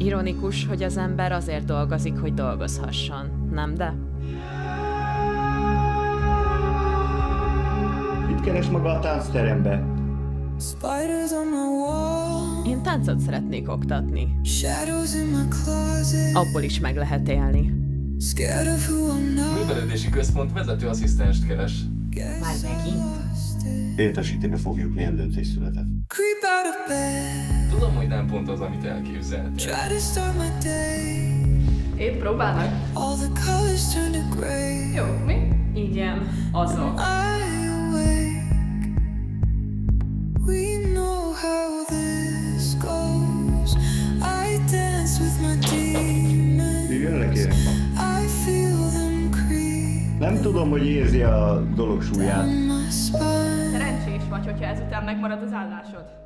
Ironikus, hogy az ember azért dolgozik, hogy dolgozhasson, nem de? Mit keres maga a táncterembe? Én táncot szeretnék oktatni. Abból is meg lehet élni. Művelődési központ vezetőasszisztenst keres. Már megint? Értesíteni fogjuk, milyen döntés született. Tudom, hogy nem pont az, amit elképzeltél. Épp próbálnak. Jó, mi? Igen, azok. Jöjjön kérem. Nem tudom, hogy érzi a dolog súlyát. Szerencsés vagy, hogyha ezután megmarad az állásod.